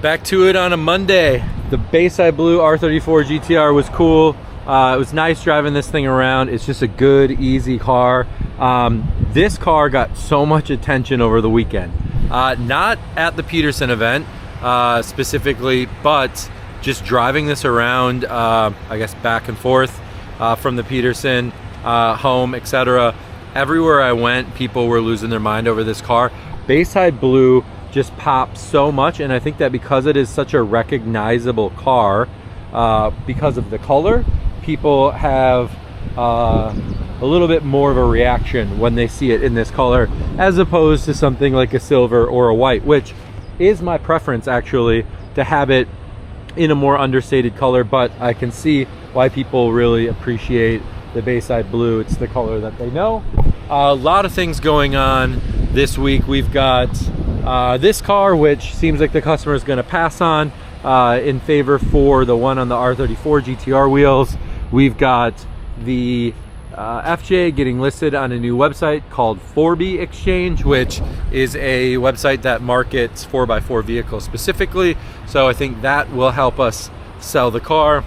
Back to it on a Monday. The Bayside Blue R34 GTR was cool. It was nice driving this thing around. It's just a good, easy car. This car got so much attention over the weekend. Not at the Peterson event specifically, but just driving this around, I guess back and forth from the Peterson home, etc. Everywhere I went, people were losing their mind over this car. Bayside Blue just pops so much, and I think that because it is such a recognizable car, because of the color, people have a little bit more of a reaction when they see it in this color as opposed to something like a silver or a white, which is my preference actually, to have it in a more understated color. But I can see why people really appreciate the Bayside Blue. It's the color that they know. A lot of things going on this week. We've got this car, which seems like the customer is going to pass on in favor for the one on the R34 GTR wheels. We've got the FJ getting listed on a new website called 4B Exchange, which is a website that markets 4x4 vehicles specifically. So I think that will help us sell the car.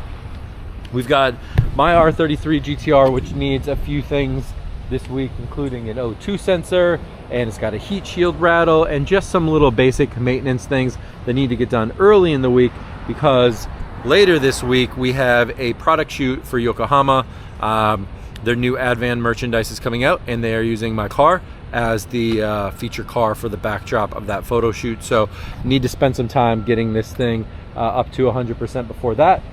We've got my R33 GTR, which needs a few things this week, including an O2 sensor, and it's got a heat shield rattle and just some little basic maintenance things that need to get done early in the week, because later this week we have a product shoot for Yokohama. Their new Advan merchandise is coming out, and they are using my car as the feature car for the backdrop of that photo shoot. So need to spend some time getting this thing up to 100% before that.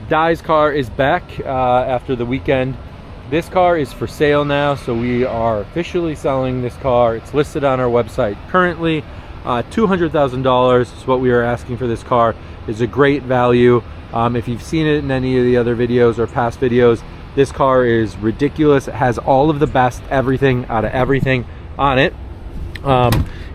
Dai's car is back after the weekend. This car is for sale now, so we are officially selling this car. It's listed on our website currently. $200,000 is what we are asking for this car. It's a great value. If you've seen it in any of the other videos or past videos, this car is ridiculous. It has all of the best everything out of everything on it.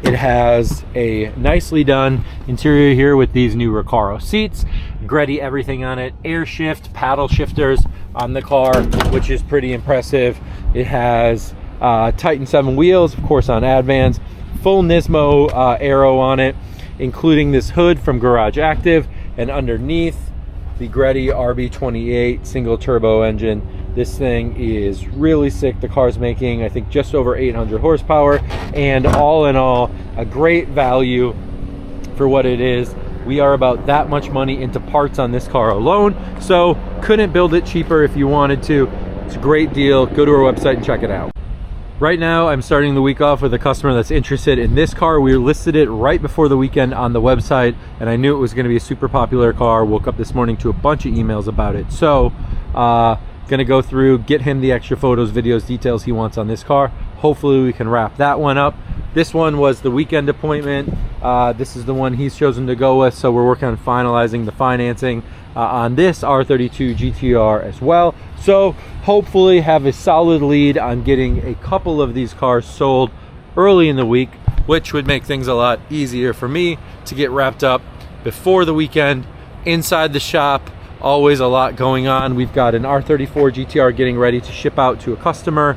It has a nicely done interior here with these new Recaro seats, GReddy everything on it, air shift, paddle shifters on the car, which is pretty impressive. It has Titan 7 wheels, of course, on Advans, full Nismo aero on it, including this hood from Garage Active, and underneath the GReddy RB28 single turbo engine. This thing is really sick. The car's making, I think, just over 800 horsepower, and all in all, a great value for what it is. We are about that much money into parts on this car alone, so couldn't build it cheaper if you wanted to. It's a great deal. Go to our website and check it out. Right now, I'm starting the week off with a customer that's interested in this car. We listed it right before the weekend on the website, and I knew it was going to be a super popular car. Woke up this morning to a bunch of emails about it. So, gonna go through, get him the extra photos, videos, details he wants on this car. Hopefully we can wrap that one up. This one was the weekend appointment. This is the one he's chosen to go with, so we're working on finalizing the financing on this R32 GTR as well. So hopefully have a solid lead on getting a couple of these cars sold early in the week, which would make things a lot easier for me to get wrapped up before the weekend. Inside the shop, always a lot going on. We've got an R34 GTR getting ready to ship out to a customer.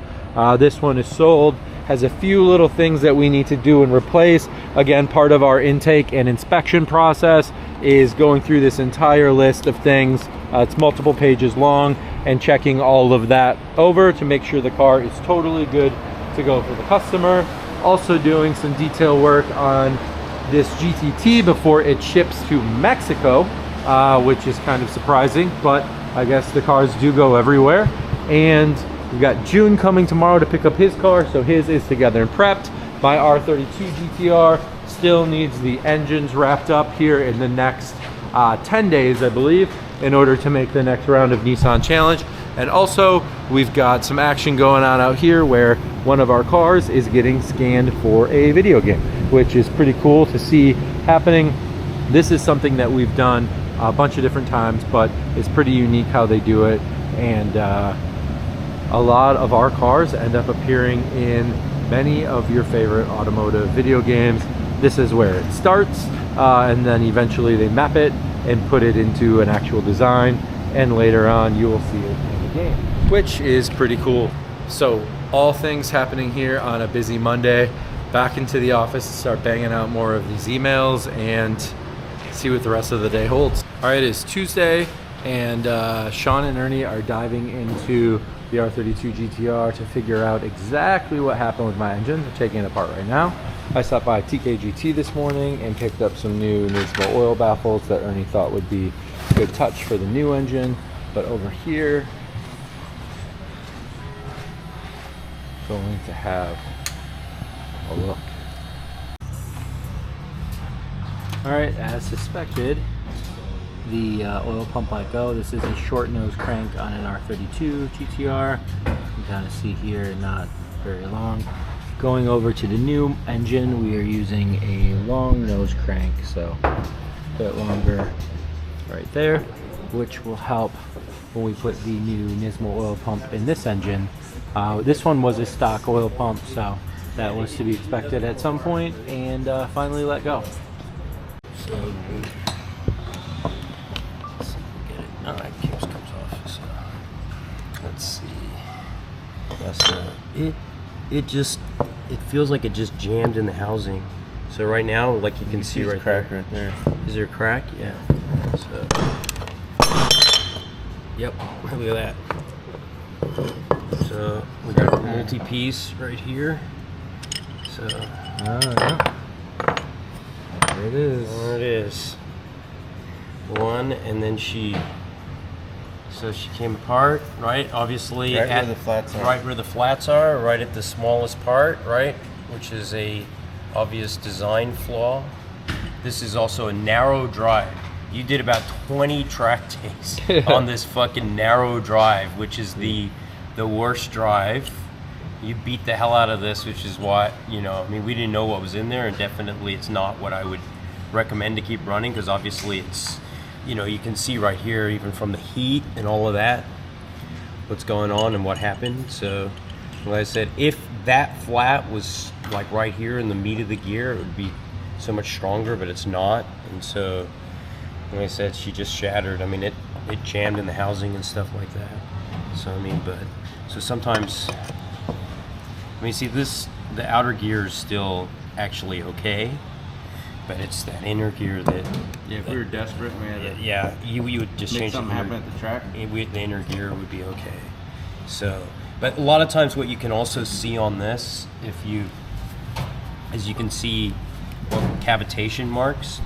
This one is sold, has a few little things that we need to do and replace. Again, part of our intake and inspection process is going through this entire list of things. It's multiple pages long, and checking all of that over to make sure the car is totally good to go for the customer. Also doing some detail work on this GTT before it ships to Mexico, which is kind of surprising, but I guess the cars do go everywhere. And we've got June coming tomorrow to pick up his car, so his is together and prepped. My R32 GTR still needs the engines wrapped up here in the next 10 days, I believe, in order to make the next round of Nissan Challenge. And also, we've got some action going on out here where one of our cars is getting scanned for a video game, which is pretty cool to see happening. This is something that we've done a bunch of different times, but it's pretty unique how they do it. And a lot of our cars end up appearing in many of your favorite automotive video games. This is where it starts, and then eventually they map it and put it into an actual design, and later on you will see it in the game, which is pretty cool. So all things happening here on a busy Monday. Back into the office to start banging out more of these emails and see what the rest of the day holds. All right, it's Tuesday, and Sean and Ernie are diving into the R32 GTR to figure out exactly what happened with my engine. They're taking it apart right now. I stopped by TKGT this morning and picked up some new Nismo oil baffles that Ernie thought would be a good touch for the new engine. But over here, going to have a look. All right, as suspected, the oil pump let go. This is a short nose crank on an R32 GTR. You kind of see here, not very long. Going over to the new engine, we are using a long nose crank, so a bit longer right there, which will help when we put the new Nismo oil pump in this engine. This one was a stock oil pump, so that was to be expected at some point, and finally let go. So, alright, caps comes off. So let's see. That's it feels like it just jammed in the housing. So right now, like you can see right crack right there. Is there a crack? Yeah. So yep, look at that. So we got a multi-piece right here. So yeah. There it is. there it is. One, and then she came apart, right? Obviously, Right where the flats are. Right where the flats are, right at the smallest part, right? Which is a obvious design flaw. This is also a narrow drive. You did about 20 track days on this fucking narrow drive, which is the worst drive. You beat the hell out of this, which is why, you know, I mean, we didn't know what was in there, and definitely it's not what I would recommend to keep running, because obviously it's, you know, you can see right here, even from the heat and all of that, what's going on and what happened. So, like I said, if that flat was like right here in the meat of the gear, it would be so much stronger, but it's not. And so, like I said, she just shattered. I mean, it jammed in the housing and stuff like that. So, I mean, but, so sometimes, I mean, see this, the outer gear is still actually okay, but it's that inner gear that, Yeah, if we were desperate, we had to yeah, you would just make change something happen at the track. the inner gear would be okay. So, but a lot of times what you can also see on this, as you can see cavitation marks,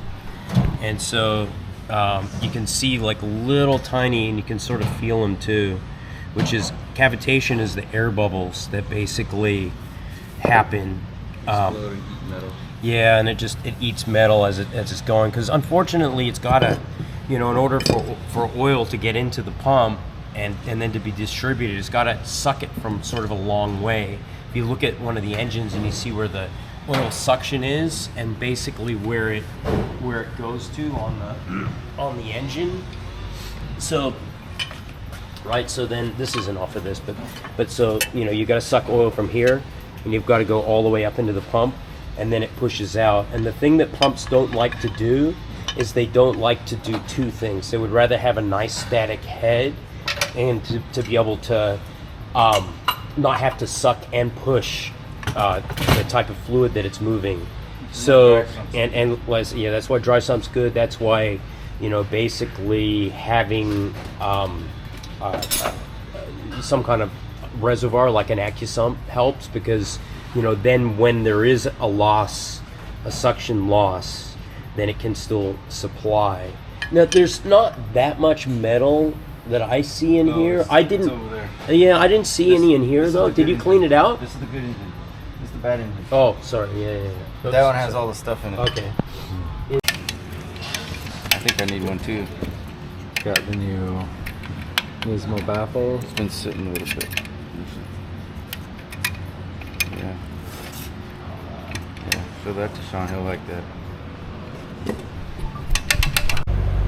and so you can see like little tiny, and you can sort of feel them too, which is, cavitation is the air bubbles that basically happen. Explode and eat metal. Yeah, and it eats metal as it's going, because unfortunately it's gotta, you know, in order for oil to get into the pump and then to be distributed, it's gotta suck it from sort of a long way. If you look at one of the engines and you see where the oil suction is, and basically where it goes to on the engine. So right, so then this isn't off of this, but so, you know, you got to suck oil from here, and you've got to go all the way up into the pump, and then it pushes out. And the thing that pumps don't like to do is they don't like to do two things. They would rather have a nice static head, and to be able to not have to suck and push the type of fluid that it's moving. So, and yeah, that's why dry sump's good. That's why, you know, basically having some kind of reservoir like an AccuSump helps, because, you know, then when there is a suction loss, then it can still supply. Now, there's not that much metal that I see in here. I didn't. Yeah, I didn't see any in here though. Did you clean it out? This is the good engine. This is the bad engine. Oh, sorry. Yeah. That one has all the stuff in it. Okay. I think I need one too. Got the new Nismo baffle. It's been sitting a little bit. Yeah. Show that to Sean. He'll like that.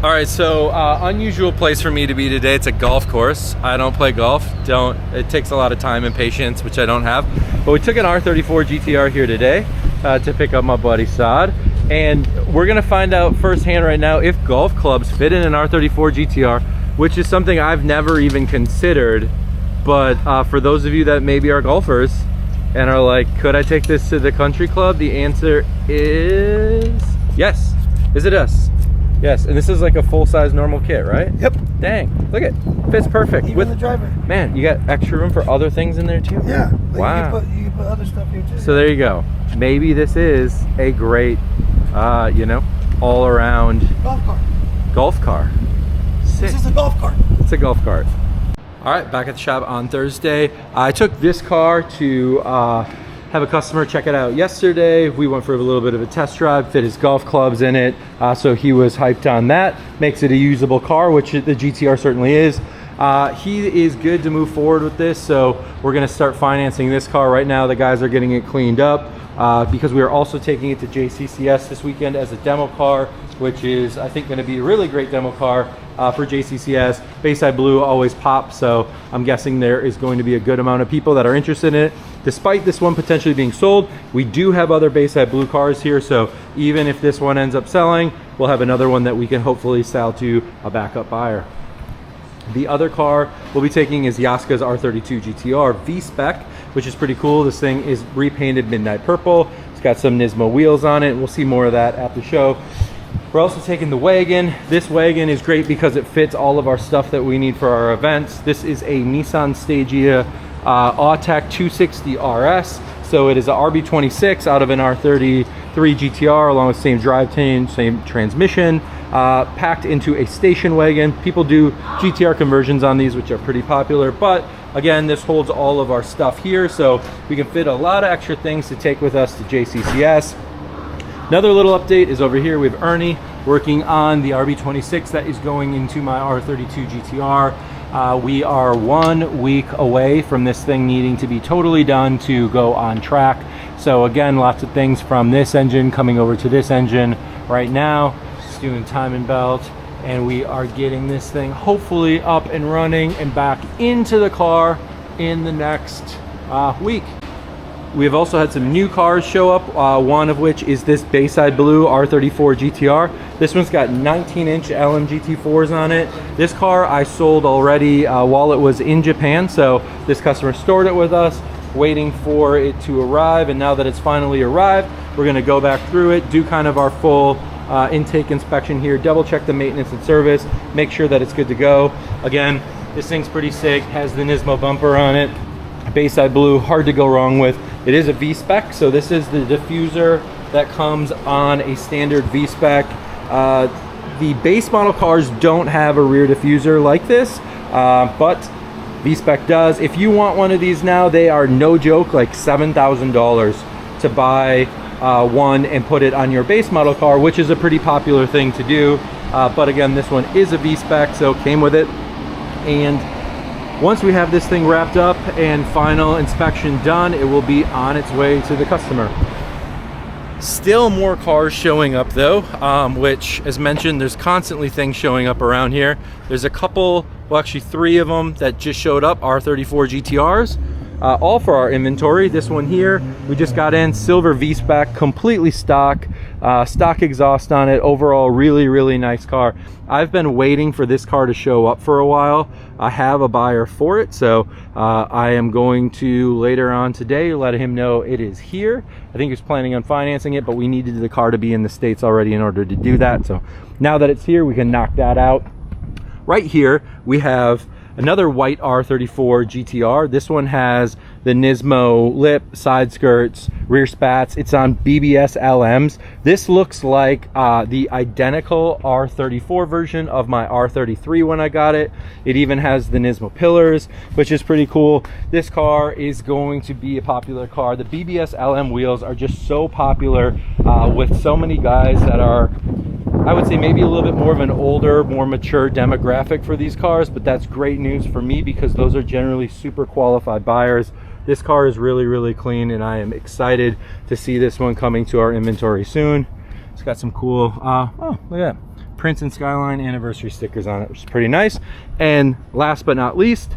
All right, so unusual place for me to be today. It's a golf course. I don't play golf. It takes a lot of time and patience, which I don't have. But we took an R34 GTR here today to pick up my buddy Saad, and we're gonna find out firsthand right now if golf clubs fit in an R34 GTR, which is something I've never even considered. But for those of you that maybe are golfers and are like, could I take this to the country club? The answer is yes. Is it us? Yes, and this is like a full-size normal kit, right? Yep. Dang, look it fits perfect. Even the driver. Man, you got extra room for other things in there too. Yeah. Like Wow. You can put other stuff here too. So there you go. Maybe this is a great, you know, all-around Golf cart. golf car. Sick. This is a golf cart. It's a golf cart. All right, back at the shop on Thursday. I took this car to have a customer check it out yesterday. We went for a little bit of a test drive, fit his golf clubs in it. So he was hyped on that. Makes it a usable car, which the GTR certainly is. He is good to move forward with this. So we're gonna start financing this car right now. The guys are getting it cleaned up because we are also taking it to JCCS this weekend as a demo car, which is, I think, gonna be a really great demo car for JCCS. Bayside Blue always pops, so I'm guessing there is going to be a good amount of people that are interested in it. Despite this one potentially being sold, we do have other Bayside Blue cars here, so even if this one ends up selling, we'll have another one that we can hopefully sell to a backup buyer. The other car we'll be taking is Yaska's R32 GTR V-Spec, which is pretty cool. This thing is repainted midnight purple. It's got some Nismo wheels on it. We'll see more of that at the show. We're also taking the wagon. This wagon is great because it fits all of our stuff that we need for our events. This is a Nissan Stagea Autech 260 RS. So it is a RB26 out of an R33 GTR along with same drivetrain, same transmission, packed into a station wagon. People do GTR conversions on these, which are pretty popular, but again, this holds all of our stuff here, so we can fit a lot of extra things to take with us to JCCS. Another little update is over here. We have Ernie working on the RB26 that is going into my R32 GTR. We are 1 week away from this thing needing to be totally done to go on track. So again, lots of things from this engine coming over to this engine right now. Just doing timing belt, and we are getting this thing hopefully up and running and back into the car in the next week. We've also had some new cars show up, one of which is this Bayside Blue R34 GTR. This one's got 19-inch LMGT4s on it. This car I sold already while it was in Japan, so this customer stored it with us, waiting for it to arrive, and now that it's finally arrived, we're gonna go back through it, do kind of our full intake inspection here, double check the maintenance and service, make sure that it's good to go. Again, this thing's pretty sick, has the Nismo bumper on it. Bayside Blue, hard to go wrong with. It is a V-Spec, so this is the diffuser that comes on a standard V-Spec. The base model cars don't have a rear diffuser like this, but V-Spec does. If you want one of these now, they are no joke, like $7,000 to buy one and put it on your base model car, which is a pretty popular thing to do. But again, this one is a V-Spec, so it came with it. And once we have this thing wrapped up and final inspection done, it will be on its way to the customer. Still more cars showing up though, which, as mentioned, there's constantly things showing up around here. There's a couple, well actually 3 of them that just showed up, R34 GTRs, all for our inventory. This one here, we just got in, silver V-Spec, completely stock, stock exhaust on it. Overall, really, really nice car. I've been waiting for this car to show up for a while. I have a buyer for it, so I am going to later on today let him know it is here. I think he's planning on financing it, but we needed the car to be in the States already in order to do that. So now that it's here, we can knock that out. Right here, we have another white R34 GTR. This one has the Nismo lip, side skirts, rear spats. It's on BBS LMs. This looks like the identical R34 version of my R33 when I got it. It even has the Nismo pillars, which is pretty cool. This car is going to be a popular car. The BBS LM wheels are just so popular with so many guys that are, I would say, maybe a little bit more of an older, more mature demographic for these cars, but that's great news for me because those are generally super qualified buyers. This car is really, really clean, and I am excited to see this one coming to our inventory soon. It's got some cool, oh, look at that, Prince and Skyline anniversary stickers on it, which is pretty nice. And last but not least,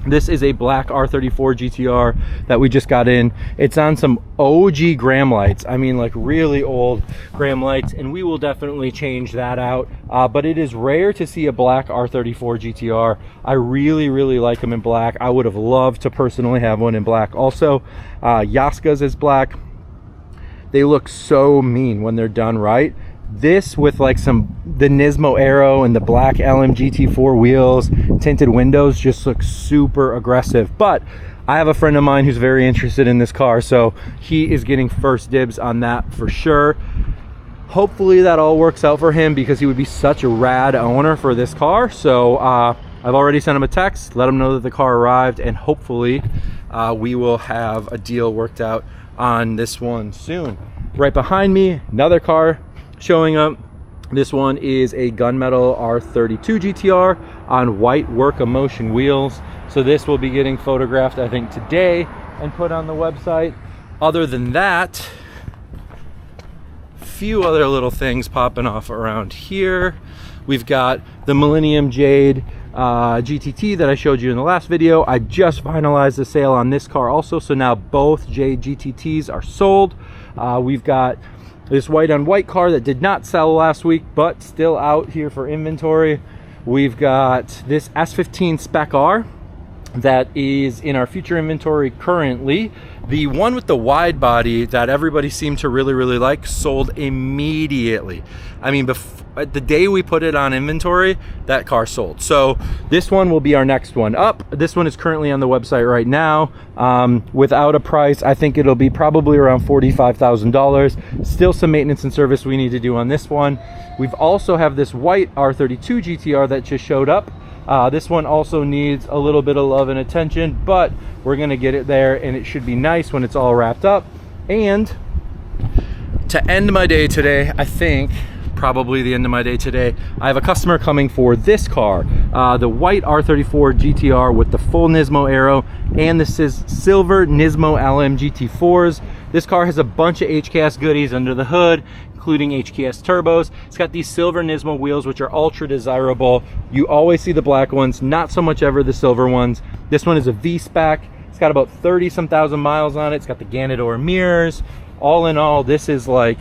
this is a black R34 GTR that we just got in. It's on some OG Graham lights. I mean, like really old Graham lights, and we will definitely change that out. But it is rare to see a black R34 GTR. I really, really like them in black. I would have loved to personally have one in black also. Yaska's is black. They look so mean when they're done right. This with like some the Nismo Aero and the black LMGT4 wheels, tinted windows just look super aggressive. But I have a friend of mine who's very interested in this car, so he is getting first dibs on that for sure. Hopefully that all works out for him because he would be such a rad owner for this car. So I've already sent him a text, let him know that the car arrived, and hopefully we will have a deal worked out on this one soon. Right behind me, another car showing up. This one is a gunmetal R32 GTR on white Work Emotion wheels. So this will be getting photographed, I think, today and put on the website. Other than that, few other little things popping off around here. We've got the Millennium Jade GTT that I showed you in the last video. I just finalized the sale on this car also, so now both Jade GTTs are sold. We've got this white on white car that did not sell last week but still out here for inventory. We've got this S15 Spec R that is in our future inventory currently. The one with the wide body that everybody seemed to really like sold immediately. I mean, the day we put it on inventory, that car sold. So this one will be our next one up. This one is currently on the website right now. Without a price, I think it'll be probably around $45,000. Still some maintenance and service we need to do on this one. We've also have this white R32 GTR that just showed up. This one also needs a little bit of love and attention, but we're gonna get it there and it should be nice when it's all wrapped up. And to end my day today, I think probably the end of my day today, I have a customer coming for this car, the white R34 GTR with the full Nismo Aero and the silver Nismo LM GT4s. This car has a bunch of HKS goodies under the hood, including HKS turbos. It's got these silver Nismo wheels, which are ultra desirable. You always see the black ones, not so much ever the silver ones. This one is a V-Spec. It's got about 30-some thousand miles on it. It's got the Ganador mirrors. All in all, this is like,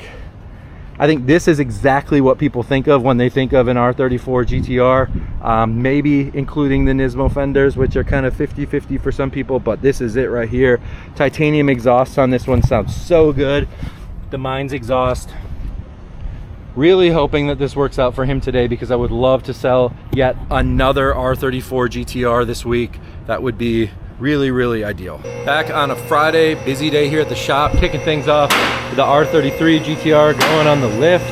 I think this is exactly what people think of when they think of an R34 GTR, maybe including the Nismo fenders, which are kind of 50-50 for some people, but this is it right here. Titanium exhaust on this one sounds so good. The Mines exhaust. Really hoping that this works out for him today because I would love to sell yet another R34 GTR this week. That would be really ideal. Back on a Friday, busy day here at the shop, kicking things off with the R33 GTR going on the lift.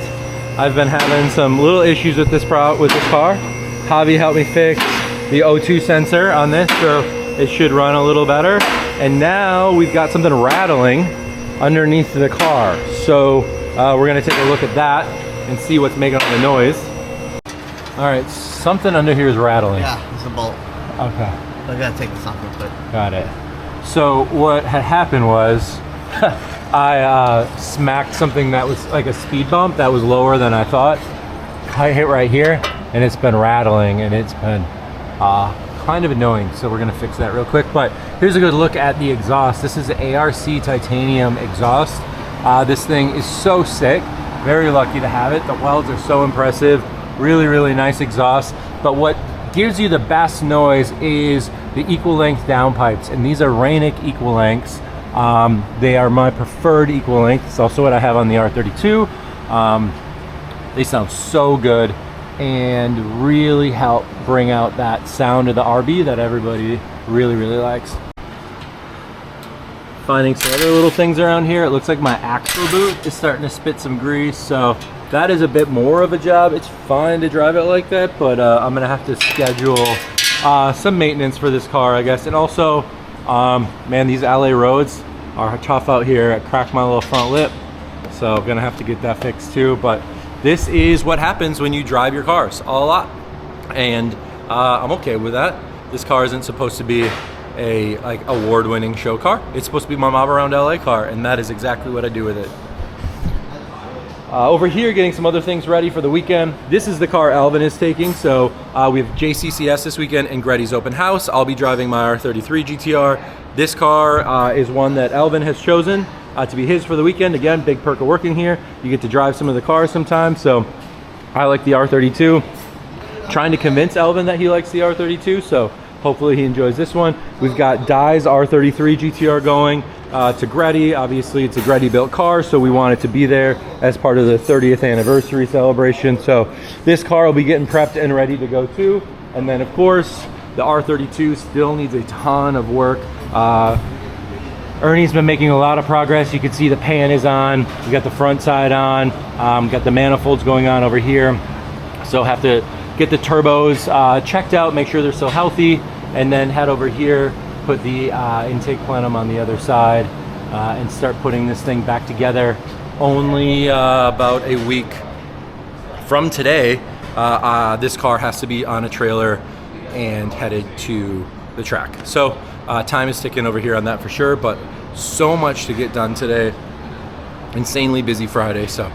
I've been having some little issues with this car. Javi helped me fix the O2 sensor on this, so it should run a little better. And now we've got something rattling underneath the car. So we're gonna take a look at that and see what's making all the noise. All right, something under here is rattling. Yeah, it's a bolt. Okay. I gotta take this off real quick. Got it. So what had happened was I smacked something that was like a speed bump that was lower than I thought. I hit right here and it's been rattling and it's been kind of annoying. So we're gonna fix that real quick. But here's a good look at the exhaust. This is the ARC titanium exhaust. This thing is so sick. Very lucky to have it. The welds are so impressive. Really nice exhaust. But what gives you the best noise is the equal length downpipes, and these are Rainick equal lengths. They are my preferred equal length. It's also what I have on the R32. They sound so good and really help bring out that sound of the RB that everybody really likes. Finding some other little things around here. It looks like my axle boot is starting to spit some grease, so that is a bit more of a job. It's fine to drive it like that, but I'm gonna have to schedule some maintenance for this car, I guess. And also, man, these LA roads are tough out here. I cracked my little front lip, so I'm gonna have to get that fixed too. But this is what happens when you drive your cars a lot, and I'm okay with that. This car isn't supposed to be a like award-winning show car. It's supposed to be my mob around LA car, and that is exactly what I do with it. Over here, getting some other things ready for the weekend. This is the car Alvin is taking. So we have JCCS this weekend and GReddy's open house. I'll be driving my R33 GTR. This car is one that Alvin has chosen to be his for the weekend. Again, big perk of working here. You get to drive some of the cars sometimes. So I like the R32. Trying to convince Alvin that he likes the R32. So hopefully he enjoys this one. We've got Dye's R33 GTR going to GReddy. Obviously it's a GReddy built car, so we want it to be there as part of the 30th anniversary celebration. So this car will be getting prepped and ready to go too. And then of course the R32 still needs a ton of work. Ernie's been making a lot of progress. You can see the pan is on. We got the front side on. Got the manifolds going on over here. So have to get the turbos checked out, make sure they're still healthy, and then head over here, put the intake plenum on the other side, and start putting this thing back together. Only about a week from today, this car has to be on a trailer and headed to the track. So time is ticking over here on that for sure, but so much to get done today. Insanely busy Friday, so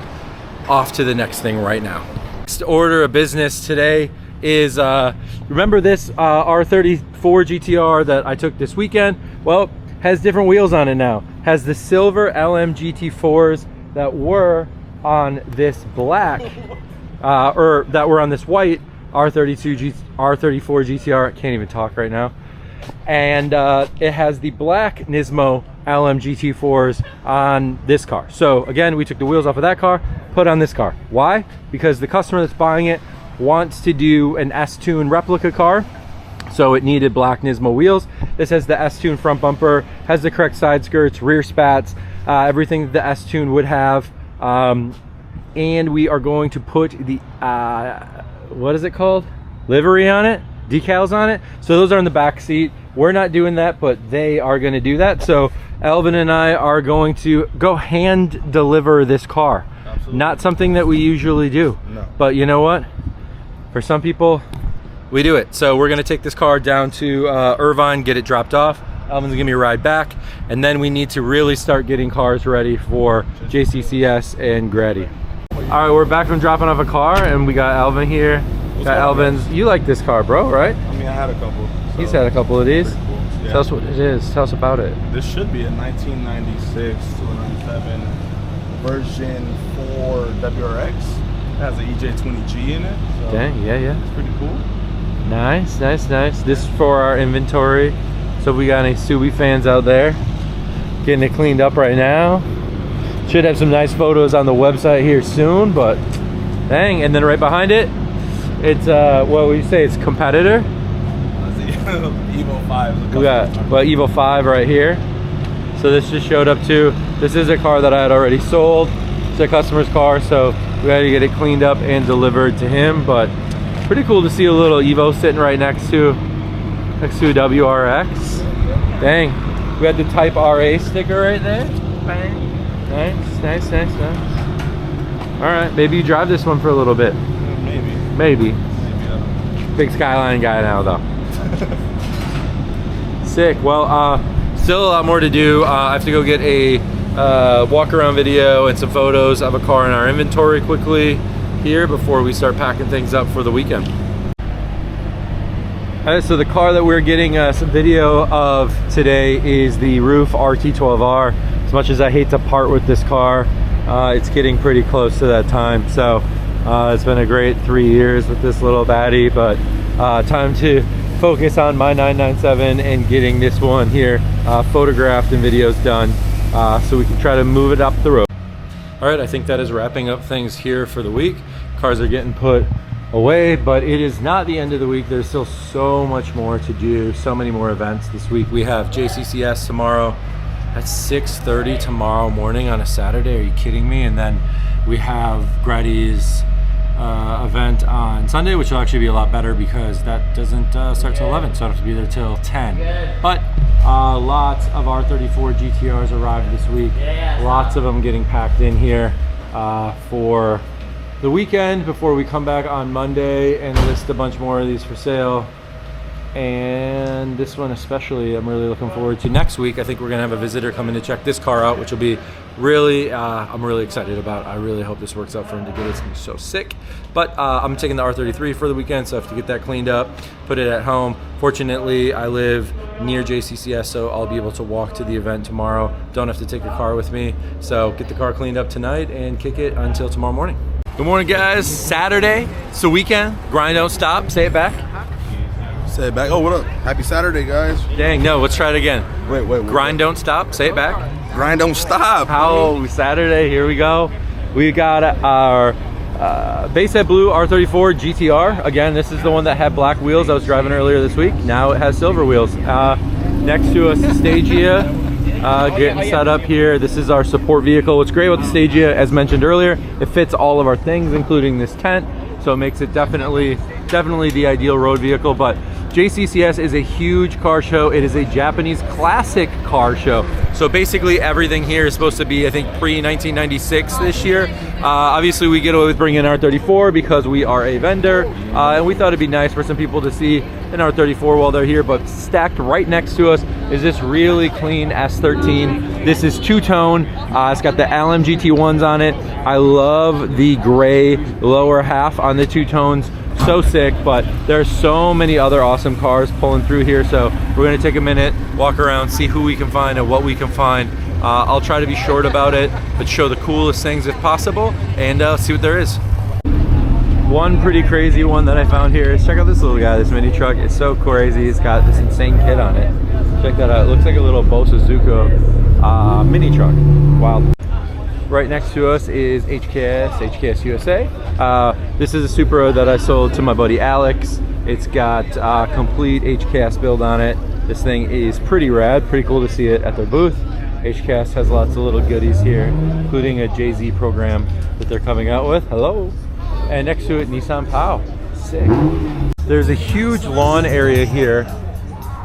off to the next thing right now. Next order of business today is, remember this R34 GTR that I took this weekend? Well, has different wheels on it now. Has the silver LM GT4s that were on this black, or that were on this white R34 GTR. I can't even talk right now. And it has the black Nismo LM GT4s on this car. So again, we took the wheels off of that car, put on this car. Why? Because the customer that's buying it wants to do an S-Tune replica car, so it needed black Nismo wheels. This has the S-Tune front bumper, has the correct side skirts, rear spats, everything the S-Tune would have. And we are going to put the what is it called, livery on it, decals on it. So those are in the back seat. We're not doing that, but they are going to do that. So Elvin and I are going to go hand deliver this car. Absolutely. Not something that we usually do. No. But you know what, for some people we do it. So we're going to take this car down to Irvine, get it dropped off. Elvin's gonna give me a ride back, and then we need to really start getting cars ready for JCCS and GReddy. All right, we're back from dropping off a car, and we got Elvin here. Got Elvin's. You like this car, bro, right? I mean, I had a couple. So he's had a couple of these. Cool. Yeah. Tell us what it is. Tell us about it. This should be a 1996 to a 97 version 4 WRX. It has an EJ20G in it. So Dang, yeah. It's pretty cool. Nice. This is for our inventory. So if we got any Subi fans out there, getting it cleaned up right now. Should have some nice photos on the website here soon, but dang. And then right behind it, it's what would you say, it's competitor? Evo 5. We got Evo 5 right here. So this just showed up too. This is a car that I had already sold. It's a customer's car, so we had to get it cleaned up and delivered to him. But pretty cool to see a little Evo sitting right next to a WRX. Dang, we had the Type RA sticker right there. Bang. Nice. All right, maybe you drive this one for a little bit. Maybe. Big Skyline guy now though. Sick. Well, still a lot more to do. I have to go get a walk around video and some photos of a car in our inventory quickly here before we start packing things up for the weekend. All right, so the car that we're getting some video of today is the Roof RT12R. As much as I hate to part with this car, it's getting pretty close to that time. So it's been a great 3 years with this little baddie, but time to focus on my 997 and getting this one here photographed and videos done so we can try to move it up the road. All right, I think that is wrapping up things here for the week. Cars are getting put away, but it is not the end of the week. There's still so much more to do, so many more events this week. We have JCCS tomorrow at 6:30 tomorrow morning on a Saturday. Are you kidding me? And then we have GReddy's event on Sunday, which will actually be a lot better because that doesn't start till 11, so I don't have to be there till 10. But lots of R34 GTRs arrived this week. Lots of them getting packed in here for the weekend before we come back on Monday and list a bunch more of these for sale. And this one especially I'm really looking forward to. Next week I think we're gonna have a visitor coming to check this car out, which will be really I'm really excited about. I really hope this works out for him to get it. It's gonna be so sick. But I'm taking the R33 for the weekend, so I have to get that cleaned up, put it at home. Fortunately I live near JCCS, so I'll be able to walk to the event tomorrow. Don't have to take a car with me. So get the car cleaned up tonight and kick it until tomorrow morning. Good morning guys, Saturday, it's the weekend, grind don't stop, say it back. Say it back. Oh, what up? Happy Saturday, guys. Dang, no, let's try it again. Wait. Grind don't stop, say it back. Grind don't stop. How Saturday, here we go. We got our Bayside Blue R34 GTR. Again, this is the one that had black wheels I was driving earlier this week. Now it has silver wheels. Next to us, Stagia, getting set up here. This is our support vehicle. What's great about the Stagia, as mentioned earlier, it fits all of our things, including this tent. So it makes it definitely the ideal road vehicle. But JCCS is a huge car show. It is a Japanese classic car show. So basically everything here is supposed to be, I think, pre-1996 this year. Obviously we get away with bringing an R34 because we are a vendor. And we thought it'd be nice for some people to see an R34 while they're here. But stacked right next to us is this really clean S13. This is two-tone. It's got the Allen GT1s on it. I love the gray lower half on the two-tones. So sick. But there's so many other awesome cars pulling through here, so we're going to take a minute, walk around, see who we can find and what we can find. I'll try to be short about it, but show the coolest things if possible, and see what there is. One pretty crazy one that I found here is, check out this little guy, this mini truck. It's so crazy. It's got this insane kit on it. Check that out. It looks like a little Bosuzuka mini truck. Wild. Right next to us is HKS USA. This is a Supra that I sold to my buddy Alex. It's got complete HKS build on it. This thing is pretty rad, pretty cool to see it at their booth. HKS has lots of little goodies here, including a JZ program that they're coming out with. Hello. And next to it, Nissan POW. Sick. There's a huge lawn area here,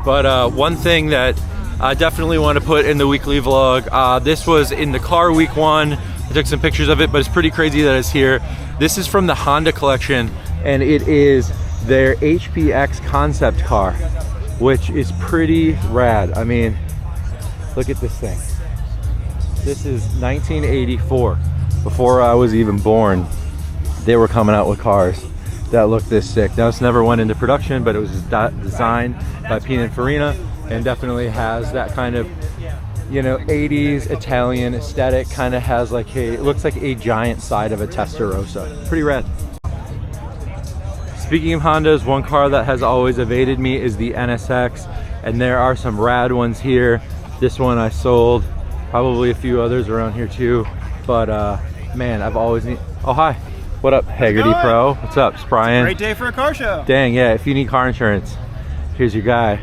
but one thing that I definitely want to put in the weekly vlog. This was in the car week one. I took some pictures of it, but it's pretty crazy that it's here. This is from the Honda collection, and it is their HPX concept car, which is pretty rad. I mean, look at this thing. This is 1984. Before I was even born, they were coming out with cars that looked this sick. Now, this never went into production, but it was designed by Pininfarina, and definitely has that kind of, you know, 80s Italian aesthetic. Kind of has like it looks like a giant side of a Testarossa. Pretty rad. Speaking of Hondas, one car that has always evaded me is the NSX, and there are some rad ones here. This one I sold, probably a few others around here too, but man, I've always oh, hi, what up, Haggerty Pro? What's up, it's Brian? Great day for a car show. Dang, yeah, if you need car insurance, here's your guy.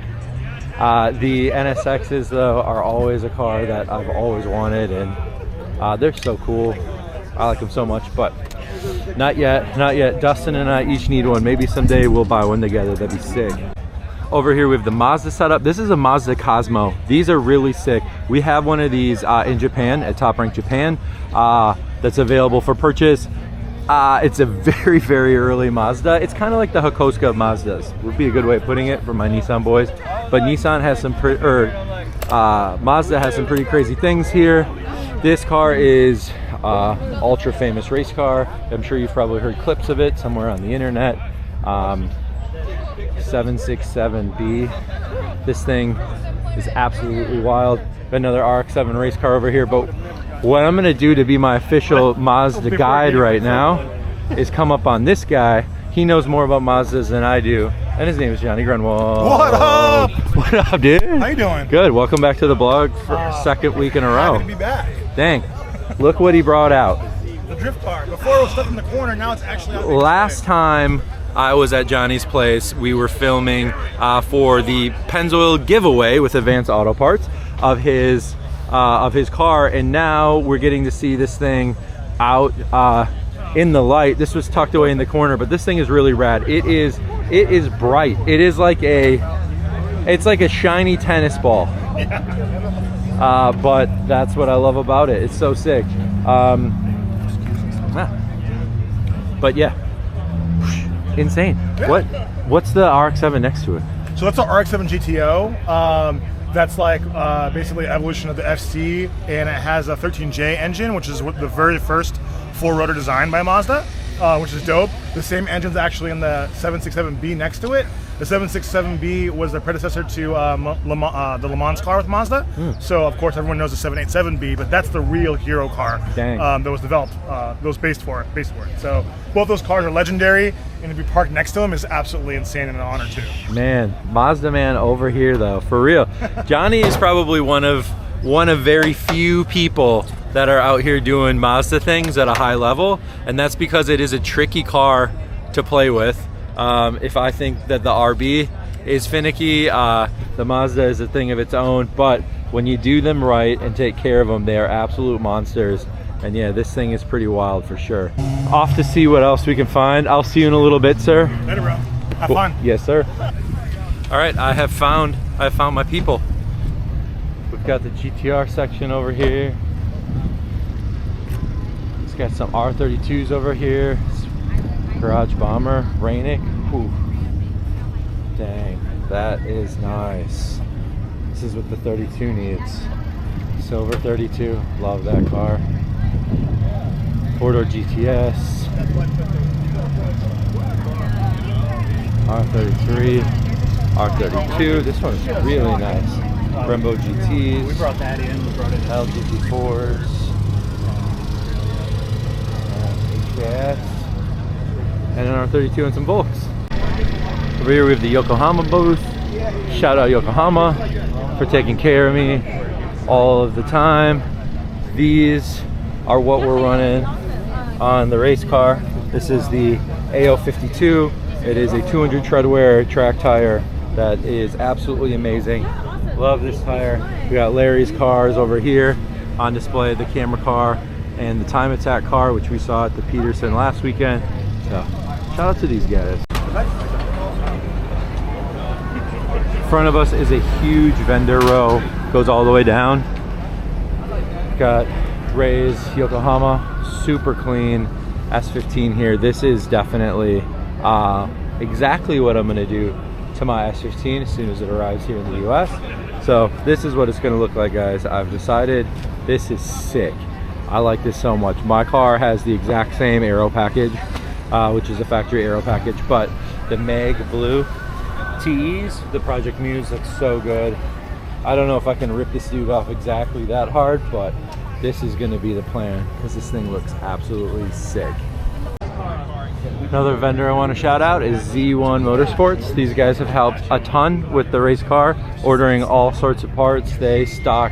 The NSXs though are always a car that I've always wanted, and they're so cool. I like them so much, but not yet. Dustin and I each need one. Maybe someday we'll buy one together. That'd be sick. Over here we have the Mazda setup. This is a Mazda Cosmo. These are really sick. We have one of these in Japan, at Top Rank Japan, that's available for purchase. It's a very, very early Mazda. It's kind of like the Hakosuka of Mazdas, would be a good way of putting it for my Nissan boys. But Nissan has some, Mazda has some pretty crazy things here. This car is ultra famous race car. I'm sure you've probably heard clips of it somewhere on the internet. 767B. This thing is absolutely wild. Another RX-7 race car over here, but what I'm gonna do to be my official Mazda guide right now is come up on this guy. He knows more about Mazdas than I do, and his name is Johnny Grunwald. What up? What up, dude? How you doing? Good. Welcome back to the blog for second week in a row. Happy to be back. Dang. Look what he brought out. The drift car. Before it was stuck in the corner, now it's actually on the Last time I was at Johnny's place, we were filming for the Pennzoil giveaway with Advanced Auto Parts of his car, and now we're getting to see this thing out in the light. This was tucked away in the corner, but this thing is really rad. It is bright. It is like it's like a shiny tennis ball. But that's what I love about it. It's so sick. But yeah, insane. What's the RX-7 next to it? So that's an RX-7 GTO. That's like basically evolution of the FC, and it has a 13J engine, which is the very first four-rotor design by Mazda. which is dope. The same engine's actually in the 767B next to it. The 767B was the predecessor to the Le Mans car with Mazda. So of course everyone knows the 787B, but that's the real hero car that was developed, that was based for it. So both those cars are legendary, and to be parked next to them is absolutely insane and an honor too. Man, Mazda man over here though, for real. Johnny is probably one of very few people that are out here doing Mazda things at a high level, and that's because it is a tricky car to play with. If I think that the RB is finicky, the Mazda is a thing of its own, but when you do them right and take care of them, they are absolute monsters. And yeah, this thing is pretty wild for sure. Off to see what else we can find. I'll see you in a little bit, sir. Later, bro. Have fun. Yes, sir. All right, I have found my people. We've got the GTR section over here. It's got some R32s over here. Garage Bomber, Rainick. Ooh. Dang, that is nice. This is what the 32 needs. Silver 32, love that car. Four-door GTS. R33, R32. This one is really nice. Brembo GTs. We brought that in. We brought it in. LGT4s. HKS. And an R32 and some Volks. Over here we have the Yokohama booth. Shout out Yokohama for taking care of me all of the time. These are what we're running on the race car. This is the AO52. It is a 200 treadwear track tire that is absolutely amazing. Love this tire. We got Larry's cars over here on display, the camera car and the Time Attack car, which we saw at the Peterson last weekend. So shout out to these guys. In front of us is a huge vendor row, goes all the way down. Got Ray's Yokohama, super clean S15 here. This is definitely exactly what I'm gonna do to my S15 as soon as it arrives here in the US. So this is what it's gonna look like, guys. I've decided this is sick. I like this so much. My car has the exact same aero package, which is a factory aero package, but the Mag Blue TEs, the Project Muse, looks so good. I don't know if I can rip this dude off exactly that hard, but this is gonna be the plan because this thing looks absolutely sick. Another vendor I want to shout out is Z1 Motorsports. These guys have helped a ton with the race car, ordering all sorts of parts. They stock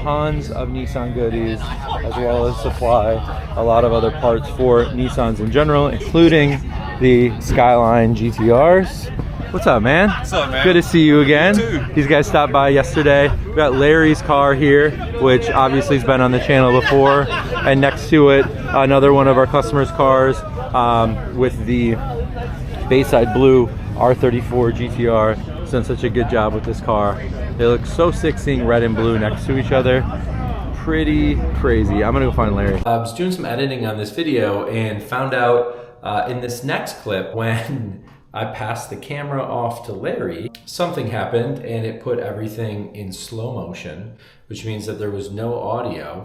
tons of Nissan goodies, as well as supply a lot of other parts for Nissans in general, including the Skyline GTRs. What's up, man? What's up, man? Good to see you again. You too. These guys stopped by yesterday. We got Larry's car here, which obviously has been on the channel before, and next to it, another one of our customers' cars with the Bayside Blue R34 GTR. It's done such a good job with this car. They look so sick seeing red and blue next to each other. Pretty crazy. I'm gonna go find Larry. I was doing some editing on this video and found out in this next clip when I passed the camera off to Larry, something happened and it put everything in slow motion, which means that there was no audio.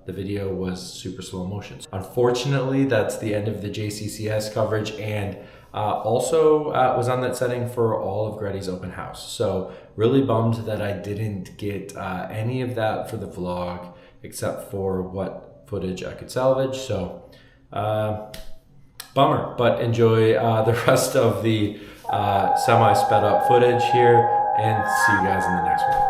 The video was super slow motion. Unfortunately, that's the end of the JCCS coverage, and also was on that setting for all of GReddy's open house. So really bummed that I didn't get any of that for the vlog, except for what footage I could salvage. So bummer, but enjoy the rest of the semi sped up footage here, and see you guys in the next one.